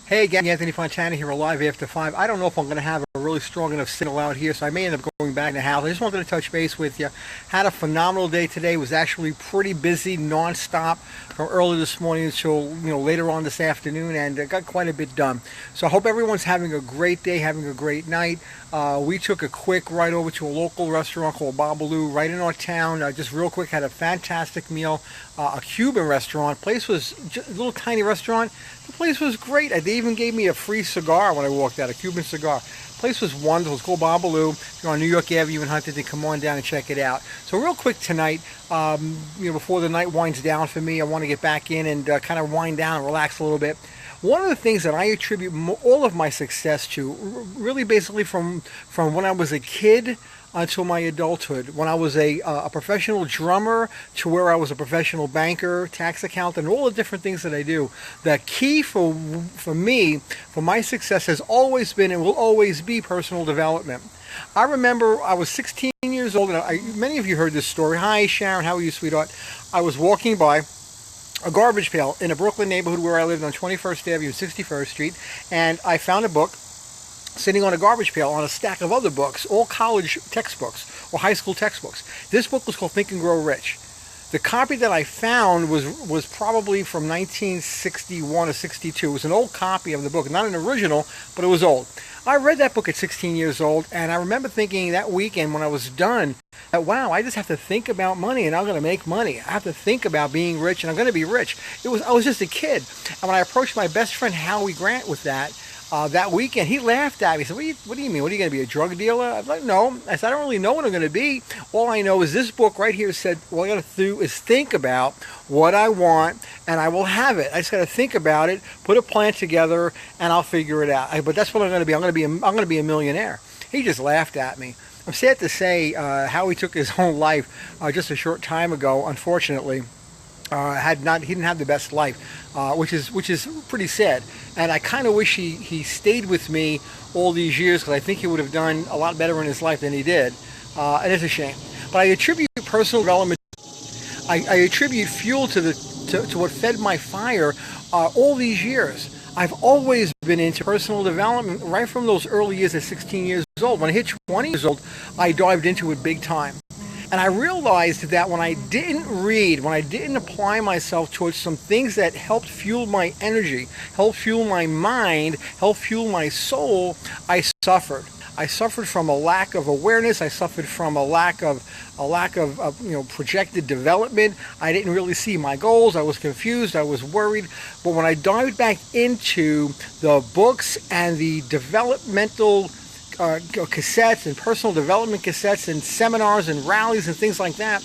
Hey gang, Anthony Fontana here, live after 5. I don't know if I'm going to have a really strong enough signal out here, so I may end up going back in the house. I just wanted to touch base with you. Had a phenomenal day today. Was actually pretty busy, non-stop, from early this morning until later on this afternoon, and got quite a bit done. So I hope everyone's having a great day, having a great night. We took a quick ride over to a local restaurant called Babalu right in our town. Just real quick, had a fantastic meal. A Cuban restaurant. Place was just a little tiny restaurant. The place was great. They even gave me a free cigar when I walked out, a Cuban cigar. Place was wonderful. It's called Babalu. If you're on New York Avenue in Huntington, come on down and check it out. So real quick tonight, before the night winds down for me, I want to get back in and kind of wind down and relax a little bit. One of the things that I attribute all of my success to, really basically from when I was a kid until my adulthood, when I was a professional drummer to where I was a professional banker, tax accountant, and all the different things that I do. The key for me, for my success, has always been and will always be personal development. I remember I was 16 years old, and many of you heard this story. Hi, Sharon. How are you, sweetheart? I was walking by a garbage pail in a Brooklyn neighborhood where I lived on 21st Avenue, 61st Street, and I found a book sitting on a garbage pail on a stack of other books, all college textbooks or high school textbooks. This book was called Think and Grow Rich. The copy that I found was probably from 1961 or 62. It was an old copy of the book, not an original, but it was old. I read that book at 16 years old, and I remember thinking that weekend when I was done that, wow, I just have to think about money and I'm going to make money. I have to think about being rich and I'm going to be rich. I was just a kid. And when I approached my best friend Howie Grant with that weekend, he laughed at me. He said, what do you mean? What are you going to be, a drug dealer? I was like, no. I said, I don't really know what I'm going to be. All I know is this book right here said, all I got to do is think about what I want and I will have it. I just got to think about it, put a plan together, and I'll figure it out. But that's what I'm going to be. I'm going to be a millionaire. He just laughed at me. I'm sad to say how he took his own life just a short time ago, unfortunately. He didn't have the best life, which is pretty sad. And I kind of wish he stayed with me all these years, because I think he would have done a lot better in his life than he did. And it's a shame. But I attribute personal development. I attribute fuel to what fed my fire all these years. I've always been into personal development right from those early years at 16 years old. When I hit 20 years old, I dived into it big time. And I realized that when I didn't read, when I didn't apply myself towards some things that helped fuel my energy, helped fuel my mind, helped fuel my soul, I suffered. I suffered from a lack of awareness. I suffered from a lack of projected development. I didn't really see my goals. I was confused. I was worried. But when I dived back into the books and the developmental cassettes and personal development cassettes and seminars and rallies and things like that,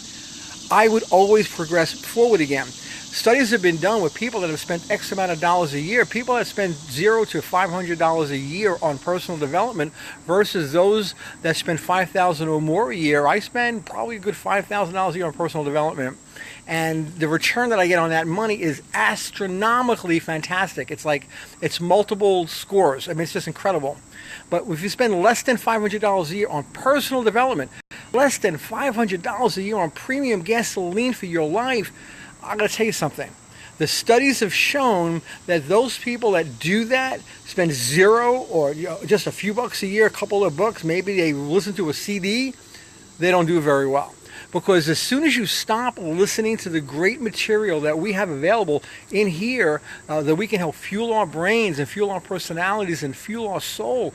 I would always progress forward again. Studies have been done with people that have spent X amount of dollars a year, people that spend $0 to $500 a year on personal development versus those that spend $5,000 or more a year. I spend probably a good $5,000 a year on personal development. And the return that I get on that money is astronomically fantastic. It's multiple scores. I mean, it's just incredible. But if you spend less than $500 a year on personal development, less than $500 a year on premium gasoline for your life, I'm going to tell you something. The studies have shown that those people that do that, spend zero or just a few bucks a year, a couple of bucks, maybe they listen to a CD, they don't do very well. Because as soon as you stop listening to the great material that we have available in here, that we can help fuel our brains and fuel our personalities and fuel our soul,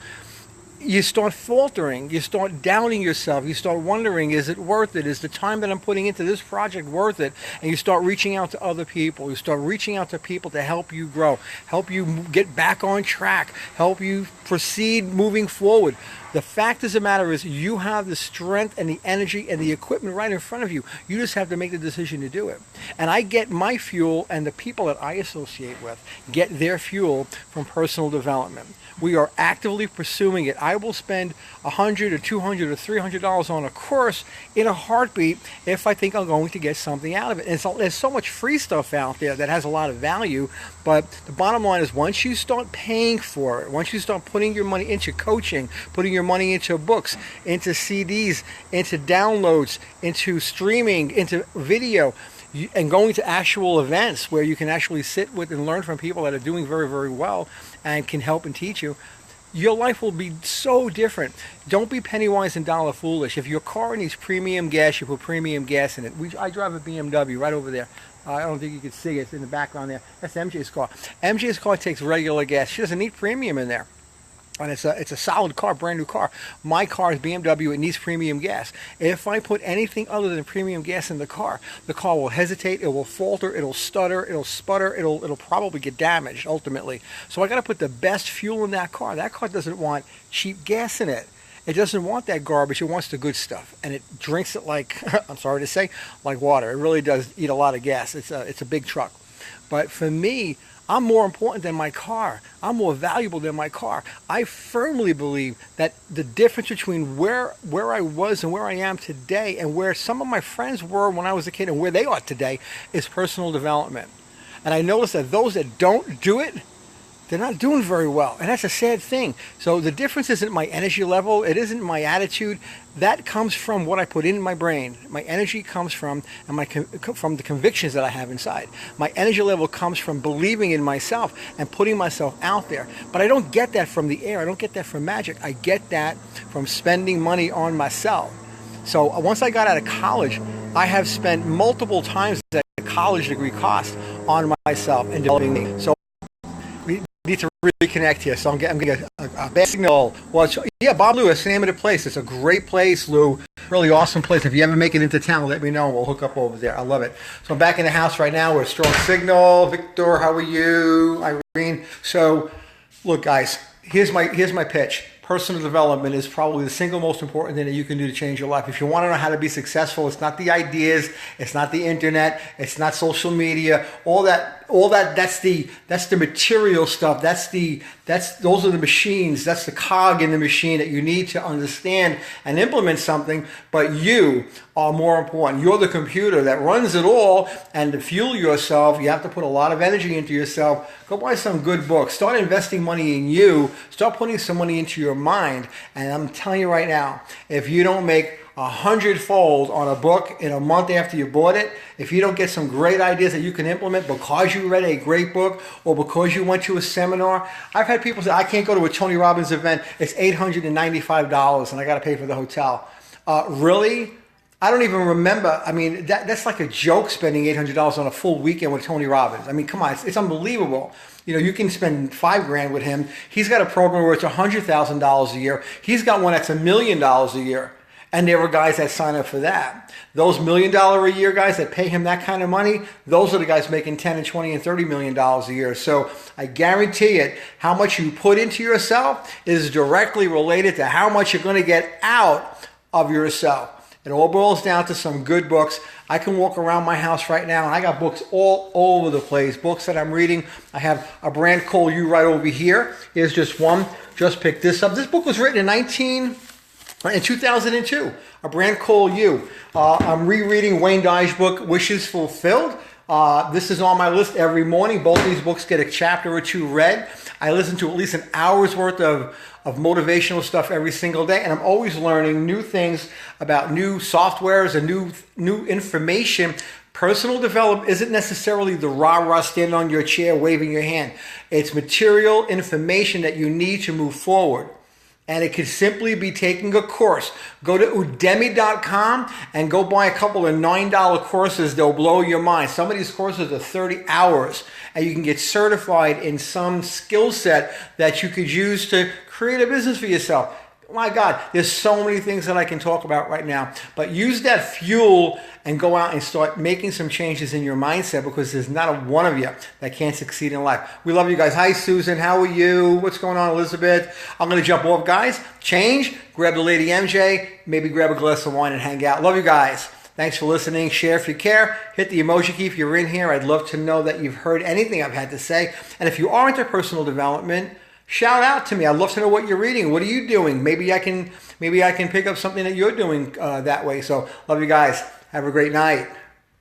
you start faltering, you start doubting yourself, you start wondering, is it worth it? Is the time that I'm putting into this project worth it? And you start reaching out to other people. You start reaching out to people to help you grow, help you get back on track, help you proceed moving forward. The fact of the matter is you have the strength and the energy and the equipment right in front of you. You just have to make the decision to do it. And I get my fuel, and the people that I associate with get their fuel from personal development. We are actively pursuing it. I will spend $100 or $200 or $300 on a course in a heartbeat if I think I'm going to get something out of it. And there's so much free stuff out there that has a lot of value, but the bottom line is once you start paying for it, once you start putting your money into coaching, putting your money into books, into CDs, into downloads, into streaming, into video, and going to actual events where you can actually sit with and learn from people that are doing very, very well and can help and teach you, your life will be so different. Don't be penny wise and dollar foolish. If your car needs premium gas, you put premium gas in it. I drive a BMW right over there. I don't think you can see it. It's in the background there. That's MJ's car. MJ's car takes regular gas. She doesn't need premium in there. And it's a solid car, brand new car. My car is BMW. It needs premium gas. If I put anything other than premium gas in the car will hesitate. It will falter. It'll stutter. It'll sputter. It'll probably get damaged ultimately. So I got to put the best fuel in that car. That car doesn't want cheap gas in it. It doesn't want that garbage. It wants the good stuff, and it drinks it like I'm sorry to say, like water. It really does eat a lot of gas. It's a big truck. But for me, I'm more important than my car. I'm more valuable than my car. I firmly believe that the difference between where I was and where I am today and where some of my friends were when I was a kid and where they are today is personal development. And I notice that those that don't do it, they're not doing very well. And that's a sad thing. So the difference isn't my energy level. It isn't my attitude. That comes from what I put in my brain. My energy comes from from the convictions that I have inside. My energy level comes from believing in myself and putting myself out there. But I don't get that from the air. I don't get that from magic. I get that from spending money on myself. So once I got out of college, I have spent multiple times that college degree cost on myself and developing me. So need to really connect here, so I'm getting a bad signal. Well, yeah, Bob Lewis, the name of the place. It's a great place, Lou. Really awesome place. If you ever make it into town, let me know. We'll hook up over there. I love it. So I'm back in the house right now with a strong signal. Victor, how are you? Irene. So, look, guys. Here's my pitch. Personal development is probably the single most important thing that you can do to change your life. If you want to know how to be successful, it's not the ideas, it's not the internet, it's not social media, all that that's the material stuff. Those are the machines, that's the cog in the machine that you need to understand and implement something, but you are more important. You're the computer that runs it all, and to fuel yourself, you have to put a lot of energy into yourself. Go buy some good books. Start investing money in you. Start putting some money into your mind. And I'm telling you right now, if you don't make 100-fold on a book in a month after you bought it, if you don't get some great ideas that you can implement because you read a great book or because you went to a seminar. I've had people say, I can't go to a Tony Robbins event. It's $895 and I got to pay for the hotel. Really? I don't even remember. I mean, that's like a joke, spending $800 on a full weekend with Tony Robbins. I mean, come on, it's unbelievable. You know, you can spend $5,000 with him. He's got a program where it's $100,000 a year. He's got one that's $1 million a year. And there were guys that sign up for that. Those $1 million a year guys that pay him that kind of money, those are the guys making $10 and $20 and $30 million a year. So I guarantee it, how much you put into yourself is directly related to how much you're going to get out of yourself. It all boils down to some good books. I can walk around my house right now and I got books all over the place, books that I'm reading. I have A Brand Called You right over here. Here's just one. Just picked this up. This book was written in 2002, A Brand Called You. I'm rereading Wayne Dye's book, Wishes Fulfilled. This is on my list every morning. Both these books get a chapter or two read. I listen to at least an hour's worth of motivational stuff every single day, and I'm always learning new things about new softwares and new information. Personal development isn't necessarily the rah-rah stand on your chair waving your hand. It's material information that you need to move forward. And it could simply be taking a course. Go to Udemy.com and go buy a couple of $9 courses. They'll blow your mind. Some of these courses are 30 hours. And you can get certified in some skill set that you could use to create a business for yourself. My God, there's so many things that I can talk about right now. But use that fuel and go out and start making some changes in your mindset, because there's not a one of you that can't succeed in life. We love you guys. Hi, Susan. How are you? What's going on, Elizabeth? I'm going to jump off, guys. Change. Grab the lady MJ. Maybe grab a glass of wine and hang out. Love you guys. Thanks for listening. Share if you care. Hit the emoji key if you're in here. I'd love to know that you've heard anything I've had to say. And if you are into personal development, shout out to me. I'd love to know what you're reading. What are you doing? Maybe I can pick up something that you're doing that way. So love you guys. Have a great night.